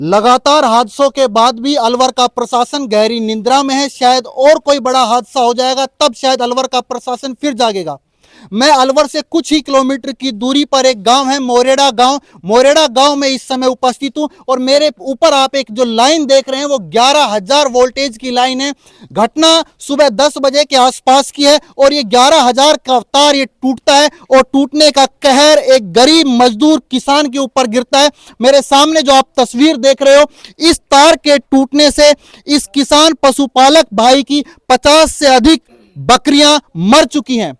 लगातार हादसों के बाद भी अलवर का प्रशासन गहरी निद्रा में है। शायद और कोई बड़ा हादसा हो जाएगा तब शायद अलवर का प्रशासन फिर जागेगा। मैं अलवर से कुछ ही किलोमीटर की दूरी पर एक गांव है मोरेड़ा गांव। मोरेड़ा गांव में इस समय उपस्थित हूं और मेरे ऊपर आप एक जो लाइन देख रहे हैं वो 11,000 वोल्टेज की लाइन है। घटना सुबह 10 बजे के आसपास की है और ये 11,000 का तार ये टूटता है और टूटने का कहर एक गरीब मजदूर किसान के ऊपर गिरता है। मेरे सामने जो आप तस्वीर देख रहे हो, इस तार के टूटने से इस किसान पशुपालक भाई की 50 से अधिक बकरियां मर चुकी हैं।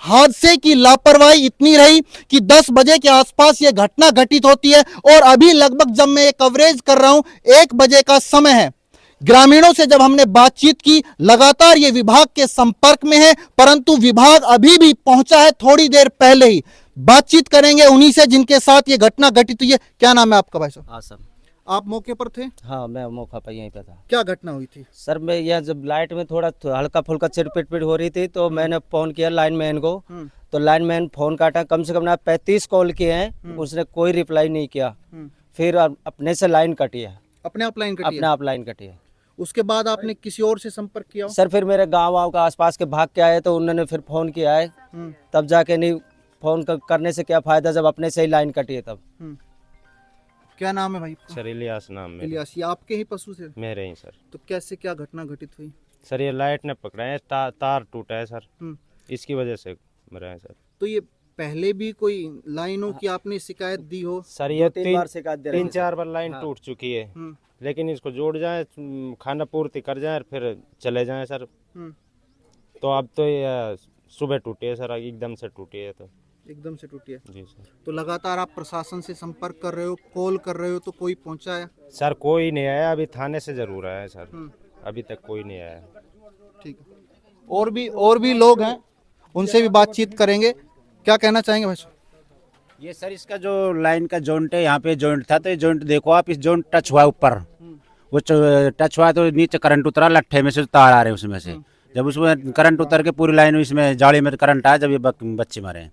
हादसे की लापरवाही इतनी रही कि 10 बजे के आसपास यह घटना घटित होती है और अभी लगभग जब मैं ये कवरेज कर रहा हूं 1 बजे का समय है। ग्रामीणों से जब हमने बातचीत की, लगातार ये विभाग के संपर्क में है परंतु विभाग अभी भी पहुंचा है थोड़ी देर पहले ही। बातचीत करेंगे उन्हीं से जिनके साथ ये घटना घटित हुई है। क्या नाम है आपका भाई साहब? आसम। आप मौके पर थे? हाँ, मैं मौका पर यहीं पे था। क्या घटना हुई थी? सर, मैं यह जब लाइट में थोड़ा हल्का फुल्का चिरपिट हो रही थी तो मैंने फोन किया लाइनमैन को। तो लाइनमैन फोन काटा, कम से कम ना 35 कॉल किए हैं, उसने कोई रिप्लाई नहीं किया। फिर अपने से लाइन कटी है। अपने आप लाइन कटी है? अपने आप लाइन कटी है। उसके बाद आपने किसी और से संपर्क किया? सर, फिर मेरे गाँव का आसपास के भाग के आए तो उन्होंने फिर फोन किया है, तब जाके नहीं। फोन करने से क्या फायदा जब अपने से ही लाइन कटी है तब। क्या नाम है भाई? सर इलियास नाम में। इलियास, ये आपके ही पशु थे? मेरे ही सर। तो कैसे क्या घटना घटित हुई? सर ये लाइट ने पकड़ा है, तार टूटा है सर, इसकी वजह से मरा है सर। तो ये पहले भी कोई लाइनों की आपने शिकायत दी हो? सर ये 3-4 बार लाइन टूट चुकी है, लेकिन इसको जोड़ जाए, खाना पूर्ति कर जाए फिर चले जाएं सर। तो अब तो ये सुबह टूटी है सर, एकदम से टूटी है। तो एकदम से टूटी है जी सर। तो लगातार आप प्रशासन से संपर्क कर रहे हो, कॉल कर रहे हो, तो कोई पहुंचा है? सर कोई नहीं आया, अभी थाने से जरूर आया है सर, अभी तक कोई नहीं आया। ठीक है। और भी लोग हैं, उनसे भी बातचीत करेंगे। क्या कहना चाहेंगे भाई? ये सर इसका जो लाइन का जॉइंट है, यहाँ पे जॉइंट था तो ये जॉइंट देखो आप, इस जॉइंट टच हुआ ऊपर, वो टच हुआ तो नीचे करंट उतरा, लट्ठे में से तार आ रहे हैं उसमें से। जब उसमें करंट उतर के पूरी लाइन इसमें जाली में करंट आया, जब ये बच्चे मरे हैं।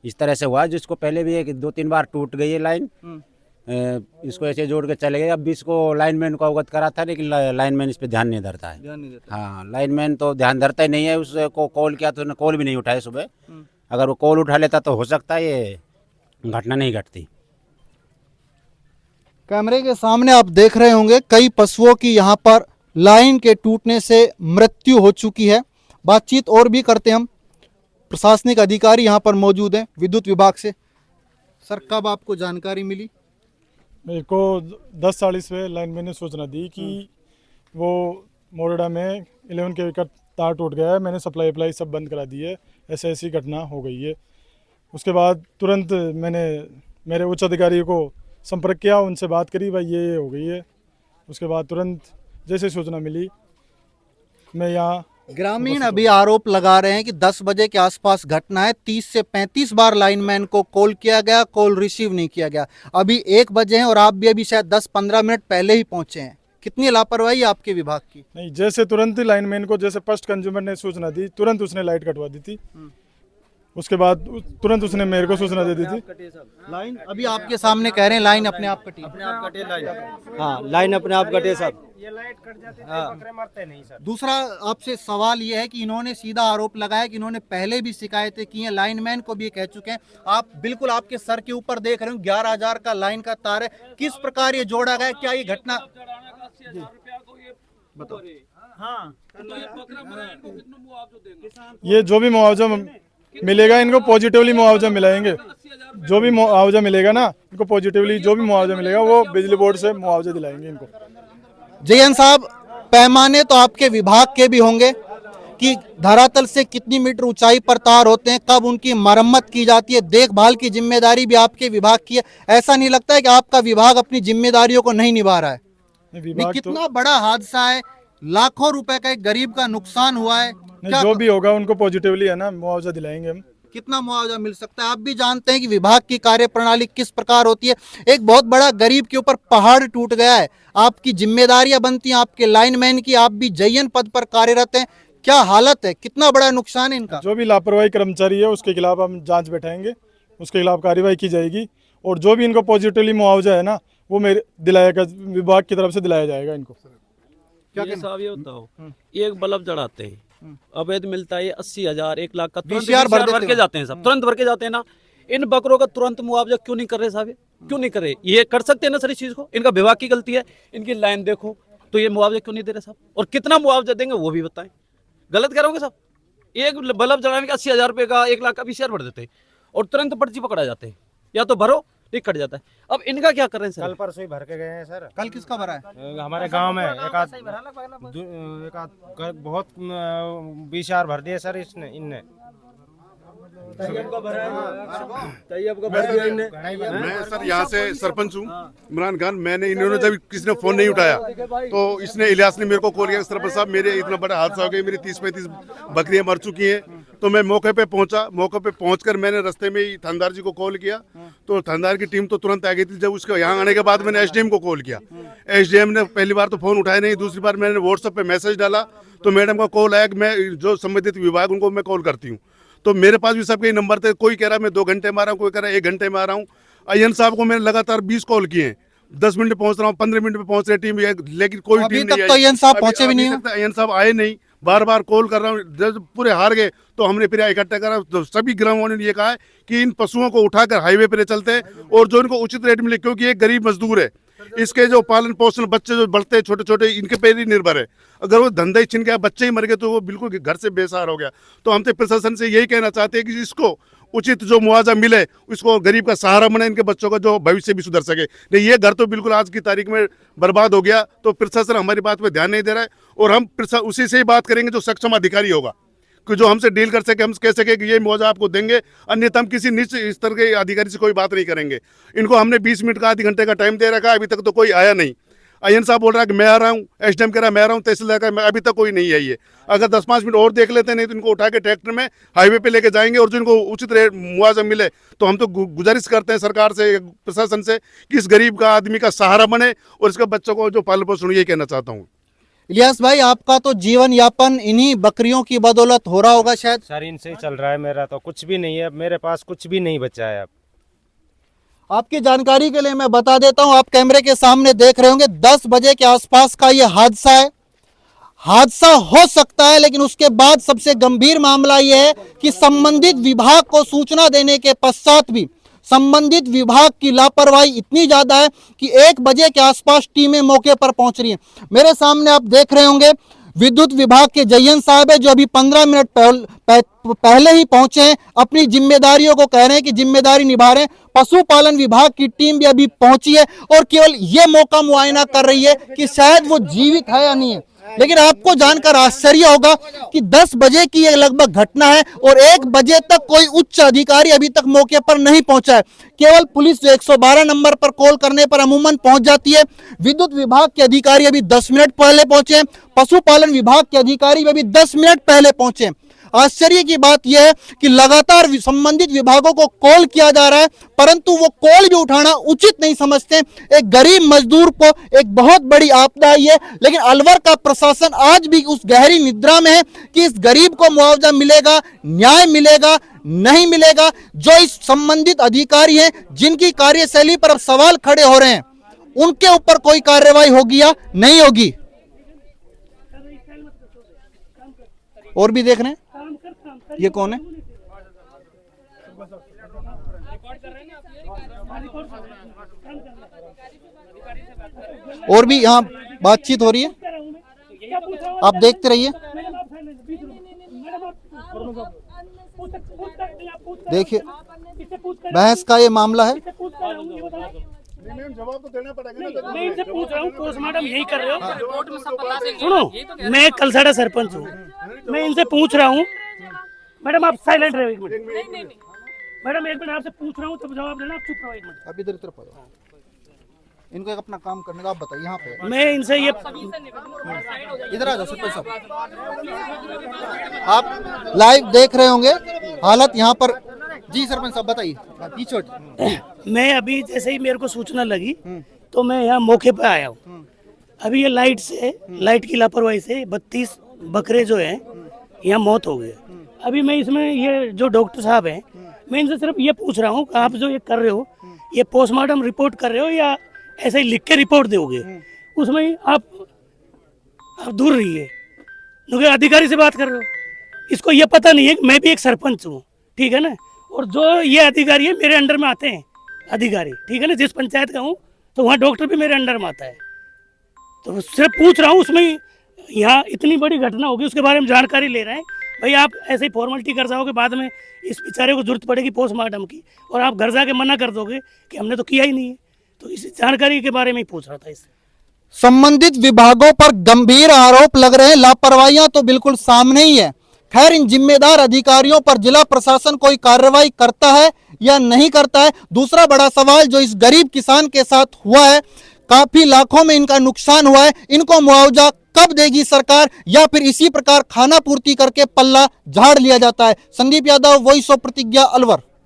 इस तरह से हुआ, जिसको पहले भी 2-3 बार टूट गई है लाइन, इसको ऐसे जोड़ के चले गए। अब भी इसको लाइनमैन को अवगत करा था, लेकिन लाइनमैन इस पे ध्यान नहीं धरता है। हाँ, लाइनमैन तो ध्यान धरता ही नहीं है। उसको कॉल किया तो उन्होंने कॉल भी नहीं उठाया सुबह। अगर वो कॉल उठा लेता तो हो सकता है ये घटना नहीं घटती। कैमरे के सामने आप देख रहे होंगे कई पशुओं की यहाँ पर लाइन के टूटने से मृत्यु हो चुकी है। बातचीत और भी करते हम। प्रशासनिक अधिकारी यहाँ पर मौजूद हैं विद्युत विभाग से। सर, कब आपको जानकारी मिली? मेरे को 10:40 पे लाइनमैन ने सूचना दी कि वो मोरेड़ा में 11 kV का तार टूट गया है, मैंने सप्लाई अप्लाई सब बंद करा दी है, ऐसी घटना हो गई है। उसके बाद तुरंत मैंने मेरे उच्च अधिकारी को संपर्क किया, उनसे बात करी, भाई ये हो गई है। उसके बाद तुरंत जैसे सूचना मिली मैं यहाँ। ग्रामीण अभी आरोप लगा रहे हैं कि 10 बजे के आसपास घटना है, 30 से 35 बार लाइनमैन को कॉल किया गया, कॉल रिसीव नहीं किया गया। अभी 1 बजे हैं और आप भी अभी शायद 10-15 मिनट पहले ही पहुंचे हैं। कितनी लापरवाही आपके विभाग की? नहीं, जैसे तुरंत ही लाइनमैन को, जैसे फर्स्ट कंज्यूमर ने सूचना दी, तुरंत उसने लाइट कटवा दी थी। उसके बाद तुरंत उसने मेरे को सूचना दे दी थी। लाइन अभी आपके सामने कह रहे हैं लाइन अपने आप कटी। अपने आप कटे लाइन। हाँ, लाइन अपने आप कटे सब। ये लाइट कट जाती है तो बकरे मरते नहीं सर। दूसरा आपसे सवाल यह है कि इन्होंने सीधा आरोप लगाया कि इन्होंने पहले भी शिकायतें की हैं, लाइनमैन को भी कह चुके हैं। आप बिल्कुल आपके सर के ऊपर देख रहे हो 11,000 का लाइन का तार है, किस प्रकार ये जोड़ा गया? क्या ये घटना बताओ? ये जो भी मुआवजा मिलेगा इनको पॉजिटिवली मुआवजा मिलाएंगे। जो भी मुआवजा मिलेगा ना इनको पॉजिटिवली, जो भी मुआवजा मिलेगा वो बिजली बोर्ड से मुआवजा दिलाएंगे इनको। जयन साहब, पैमाने तो आपके विभाग के भी होंगे कि धरातल से कितनी मीटर ऊंचाई पर तार होते हैं, कब उनकी मरम्मत की जाती है, देखभाल की जिम्मेदारी भी आपके विभाग की है। ऐसा नहीं लगता है कि आपका विभाग अपनी जिम्मेदारियों को नहीं निभा रहा है? कितना बड़ा हादसा है, लाखों रुपए का एक गरीब का नुकसान हुआ है। जो भी होगा उनको पॉजिटिवली है ना मुआवजा दिलाएंगे हम। कितना मुआवजा मिल सकता है? आप भी जानते हैं कि विभाग की कार्यप्रणाली किस प्रकार होती है। एक बहुत बड़ा गरीब के ऊपर पहाड़ टूट गया है, आपकी जिम्मेदारियां बनती हैं आपके लाइनमैन की, आप भी जयन पद पर कार्यरत हैं। क्या हालत है, कितना बड़ा नुकसान है इनका? जो भी लापरवाही कर्मचारी है उसके खिलाफ हम जांच बैठाएंगे, उसके खिलाफ कार्रवाई की जाएगी। और जो भी इनको पॉजिटिवली मुआवजा है ना वो मेरे दिलाएगा, विभाग की तरफ से दिलाया जाएगा इनको। ये साहब ये बताओ, एक बल्ब जलाते हैं, अवैध मिलता है 80,000 1 लाख का, तुरंत VCR भर VCR भर देते के हो। जाते हैं सब, तुरंत भर के जाते हैं ना। इन बकरों का तुरंत मुआवजा क्यों नहीं कर रहे साहब? क्यों नहीं कर रहे? ये कर सकते हैं ना सर इस चीज को, इनका विभाग की गलती है। इनकी लाइन देखो तो ये मुआवजा क्यों नहीं दे रहे साहब, और कितना मुआवजा देंगे वो भी बताएं। गलत कह रहे होंगे साहब, एक बल्ब जलाने का 80,000 रुपए का 1 लाख का VCR भर देते हैं और तुरंत पर्ची पकड़ा जाते हैं, या तो भरो नहीं कट जाता है। अब इनका क्या कर रहे हैं कल सर? परसों ही भर के गए हैं सर। कल किसका भरा है? हमारे गांव में एक आध बहुत 20,000 भर दिए सर इसने, इनने। मैं सर यहाँ से सरपंच हूँ इमरान खान। मैंने इन्होंने जब किसी ने फोन नहीं उठाया तो इसने इलियास ने मेरे को कॉल किया, सरपंच साहब मेरे इतना बड़ा हादसा हो गया, मेरी 30-35 बकरियां मर चुकी हैं। तो मैं मौके पे पहुंचा, मौके पे पहुंचकर मैंने रास्ते में ही थानेदार जी को कॉल किया, तो थानेदार की टीम तो तुरंत आ गई थी। जब उसके यहाँ आने के बाद मैंने एसडीएम को कॉल किया, एसडीएम ने पहली बार तो फोन उठाया नहीं, दूसरी बार मैंने व्हाट्सएप पे मैसेज डाला तो मैडम का कॉल आया कि मैं जो संबंधित विभाग उनको मैं कॉल करती हूँ। तो मेरे पास भी सबके नंबर थे, कोई कह रहा मैं 2 घंटे में आ रहा हूँ, कोई कह रहा 1 घंटे में आ रहा हूँ। अय्यन साहब को मैंने लगातार 20 कॉल किए, 10 मिनट में पहुंच रहा हूँ, 15 मिनट में पहुंच रही टीम, लेकिन कोई अभी टीम तक नहीं तो आई। अय्यन साहब पहुंचे भी नहीं अभी तक अय्यन साहब आए नहीं, बार बार कॉल कर रहा हूँ। जब पूरे हार गए तो हमने फिर इकट्ठा करा, तो सभी ग्रामीणों ने ये कहा है कि इन पशुओं को उठाकर हाईवे पर चलते हैं और जो इनको उचित रेट मिले, क्योंकि ये गरीब मजदूर है, इसके जो पालन पोषण बच्चे जो बढ़ते हैं छोटे छोटे, इनके पे ही निर्भर है। अगर वो धंधा ही छिन गया, बच्चे ही मर गए, तो वो बिल्कुल घर से बेसहारा हो गया। तो हम तो प्रशासन से यही कहना चाहते हैं कि इसको उचित जो मुआवजा मिले, उसको गरीब का सहारा बने, इनके बच्चों का जो भविष्य भी सुधर सके। नहीं, ये घर तो बिल्कुल आज की तारीख में बर्बाद हो गया। तो प्रशासन हमारी बात पे ध्यान नहीं दे रहा है और हम उसी से ही बात करेंगे जो सक्षम अधिकारी होगा, कि जो हमसे डील कर सके, हम कह सके कि ये मुआवजा आपको देंगे, अन्यथा हम किसी निश्चित इस तरह के अधिकारी से कोई बात नहीं करेंगे। इनको हमने 20 मिनट का, आधे घंटे का टाइम दे रखा है, अभी तक तो कोई आया नहीं। अय्यन साहब बोल रहा है कि मैं आ रहा हूँ, एसडीएम कह रहा है मैं आ रहा हूँ, तहसीलदार का अभी तक कोई नहीं आई है। अगर 10-5 मिनट और देख लेते, नहीं तो इनको उठा के ट्रैक्टर में हाईवे पे लेके जाएंगे और जो इनको उचित रेट मुआवजा मिले। तो हम तो गुजारिश करते हैं सरकार से, प्रशासन से, कि इस गरीब का आदमी का सहारा बने और इसके बच्चों को जो पालन पोषण, ये कहना चाहता हूँ। इलियास भाई, आपका तो जीवन यापन इन्हीं बकरियों की बदौलत हो रहा होगा शायद। सर इनसे ही चल रहा है, मेरा तो कुछ भी नहीं है, मेरे पास कुछ भी नहीं बचा है अब। आपकी जानकारी के लिए मैं बता देता हूं, आप कैमरे के सामने देख रहे होंगे 10 बजे के आसपास का ये हादसा है। हादसा हो सकता है, लेकिन उसके बाद सबसे गंभीर मामला यह है कि संबंधित विभाग को सूचना देने के पश्चात भी संबंधित विभाग की लापरवाही इतनी ज्यादा है कि 1 बजे के आसपास टीमें मौके पर पहुंच रही हैं। मेरे सामने आप देख रहे होंगे विद्युत विभाग के जयन साहब है, जो अभी 15 मिनट पहले ही पहुंचे हैं, अपनी जिम्मेदारियों को कह रहे हैं कि जिम्मेदारी निभा रहे हैं। पशुपालन विभाग की टीम भी अभी पहुंची है और केवल ये मौका मुआयना कर रही है कि शायद वो जीवित है या नहीं है। लेकिन आपको जानकर आश्चर्य होगा कि 10 बजे की ये लगभग घटना है और 1 बजे तक कोई उच्च अधिकारी अभी तक मौके पर नहीं पहुंचा है। केवल पुलिस जो 112 नंबर पर कॉल करने पर अमूमन पहुंच जाती है। विद्युत विभाग के अधिकारी अभी 10 मिनट पहले पहुंचे हैं, पशुपालन विभाग के अधिकारी भी अभी 10 मिनट पहले पहुंचे हैं। आश्चर्य की बात यह है कि लगातार संबंधित विभागों को कॉल किया जा रहा है, परंतु वो कॉल भी उठाना उचित नहीं समझते। एक गरीब मजदूर को एक बहुत बड़ी आपदा आई है, लेकिन अलवर का प्रशासन आज भी उस गहरी निद्रा में है कि इस गरीब को मुआवजा मिलेगा, न्याय मिलेगा, नहीं मिलेगा। जो इस संबंधित अधिकारी हैं, जिनकी कार्यशैली पर अब सवाल खड़े हो रहे हैं, उनके ऊपर कोई कार्रवाई होगी या नहीं होगी। और भी देख रहे हैं, ये कौन है? और भी यहाँ बातचीत हो रही है, आप देखते रहिए। देखिए, बहस का ये मामला है। जवाब तो देना पड़ेगा। मैं इनसे पूछ रहा हूँ, पोस्टमार्टम यही कर रहे हो? सुनो, मैं कलसाड़ा सरपंच हूँ, मैं इनसे पूछ रहा हूँ। मैडम आप साइलेंट रहो 1 मिनट। मैडम 1 मिनट आपसे पूछ रहा हूँ, तब जवाब देना। आप चुप रहो 1 मिनट। अभी इधर तरफ इनको एक अपना काम करने का आप बताइए। यहाँ पे मैं इनसे ये इधर आ जाओ सरपंच साहब, आप लाइव देख रहे होंगे हालत यहाँ पर। जी सरपंच साहब बताइए, पीछे। मैं अभी जैसे ही मेरे को सूचना लगी तो मैं यहाँ मौके पे आया हूँ। अभी ये लाइट की लापरवाही से 32 बकरे जो हैं यहाँ मौत हो गए। अभी मैं इसमें ये जो डॉक्टर साहब हैं, मैं इनसे सिर्फ ये पूछ रहा हूँ, आप जो ये कर रहे हो, ये पोस्टमार्टम रिपोर्ट कर रहे हो या ऐसे ही लिख के रिपोर्ट दोगे, उसमें ही आप दूर रहिए, क्योंकि अधिकारी से बात कर रहे हो। इसको ये पता नहीं है कि मैं भी एक सरपंच हूँ, ठीक है ना, और जो ये अधिकारी है मेरे अंडर में आते हैं अधिकारी, ठीक है ना, जिस पंचायत का हूँ तो वहाँ डॉक्टर भी मेरे अंडर में आता है। तो सिर्फ पूछ रहा हूँ, उसमें यहाँ इतनी बड़ी घटना होगी उसके बारे में जानकारी ले रहे हैं। भाई आप ऐसे ही फॉर्मेलिटी कर जाओगे, बाद में इस बेचारे को जरूरत पड़ेगी पोस्टमार्टम की, और आप घर जाके मना कर दोगे कि हमने तो किया ही नहीं है। तो इस जानकारी के बारे में ही पूछ रहा था इससे। संबंधित विभागों पर गंभीर आरोप लग रहे हैं, लापरवाहियां तो बिल्कुल सामने ही है। खैर, इन जिम्मेदार अधिकारियों पर जिला प्रशासन कोई कार्रवाई करता है या नहीं करता है। दूसरा बड़ा सवाल जो इस गरीब किसान के साथ हुआ है, काफी लाखों में इनका नुकसान हुआ है, इनको मुआवजा कब देगी सरकार, या फिर इसी प्रकार खाना पूर्ति करके पल्ला झाड़ लिया जाता है। संदीप यादव, वॉइस ऑफ प्रतिज्ञा, अलवर।